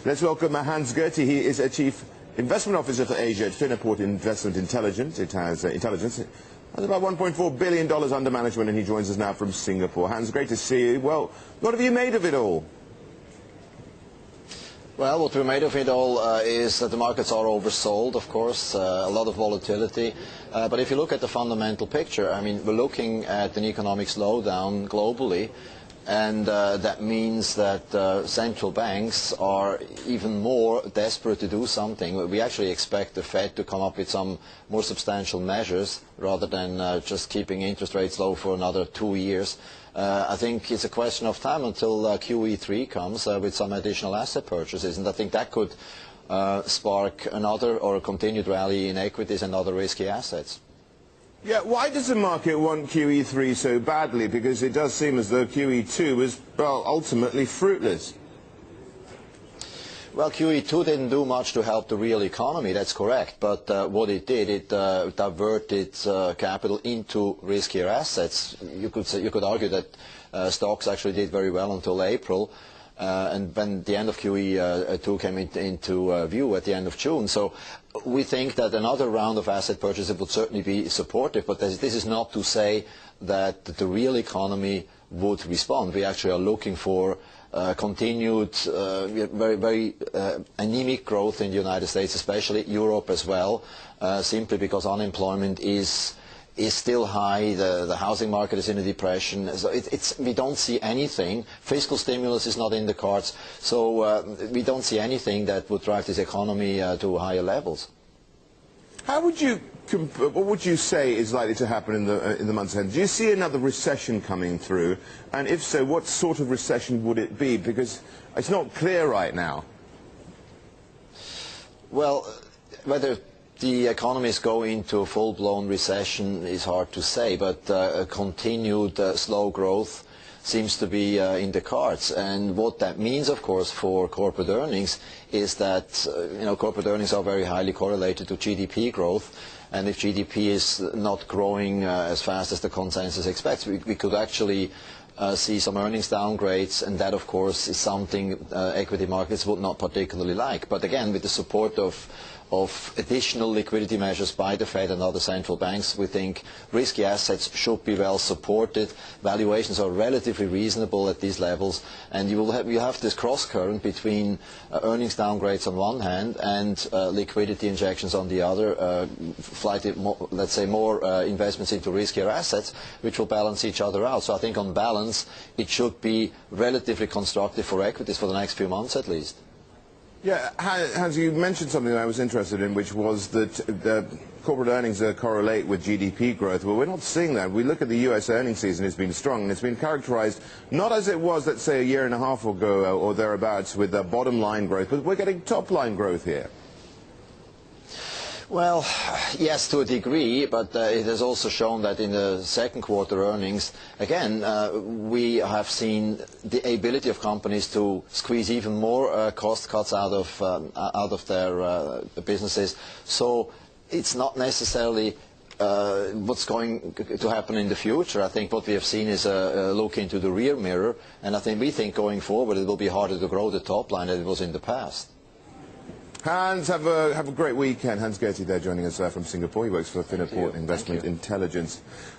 Let's welcome Hans Goetti. He is a Chief Investment Officer for Asia at Finaport Investment Intelligence. It has intelligence. It has about $1.4 billion under management, and he joins us now from Singapore. Hans, great to see you. Well, what have you made of it all? Well, what we made of it all is that the markets are oversold, of course, a lot of volatility. But if you look at the fundamental picture, I mean, we're looking at an economic slowdown globally, and that means that central banks are even more desperate to do something. We actually expect the Fed to come up with some more substantial measures rather than just keeping interest rates low for another 2 years. I think it's a question of time until QE3 comes with some additional asset purchases, and I think that could spark another or a continued rally in equities and other risky assets. Yeah, why does the market want QE3 so badly? Because it does seem as though QE2 was, well, ultimately fruitless. Well, QE2 didn't do much to help the real economy, that's correct. But what it did, it diverted capital into riskier assets. You could argue that stocks actually did very well until April. And when the end of QE2 came into view at the end of June. So we think that another round of asset purchases would certainly be supportive, but this is not to say that the real economy would respond. We actually are looking for continued very anemic growth in the United States, especially Europe as well, simply because unemployment is still high, the housing market is in a depression, so we don't see anything. Fiscal stimulus is not in the cards, so we don't see anything that would drive this economy to higher levels. How would you, what would you say is likely to happen in the months ahead? Do you see another recession coming through? And if so, what sort of recession would it be? Because it's not clear right now. Well, whether the economies go into a full-blown recession is hard to say, but a continued slow growth seems to be in the cards. And what that means, of course, for corporate earnings is that corporate earnings are very highly correlated to GDP growth. And if GDP is not growing as fast as the consensus expects, we could actually see some earnings downgrades, and that, of course, is something equity markets would not particularly like. But again, with the support of additional liquidity measures by the Fed and other central banks, we think risky assets should be well supported. Valuations are relatively reasonable at these levels, and you have this cross-current between earnings downgrades on one hand and liquidity injections on the other, let's say more investments into riskier assets, which will balance each other out. So I think on balance, it should be relatively constructive for equities for the next few months at least. Yeah, Hans, you mentioned something that I was interested in, which was that the corporate earnings correlate with GDP growth. Well, we're not seeing that. We look at the U.S. earnings season, it's been strong, and it's been characterized not as it was, let's say, a year and a half ago or thereabouts with bottom line growth, but we're getting top line growth here. Well, yes, to a degree, but it has also shown that in the second quarter earnings, again, we have seen the ability of companies to squeeze even more cost cuts out of their businesses. So it's not necessarily what's going to happen in the future. I think what we have seen is a look into the rear mirror, and we think going forward it will be harder to grow the top line than it was in the past. Hans, have a great weekend. Hans Goetti there joining us from Singapore. He works for Finaport Investment Intelligence.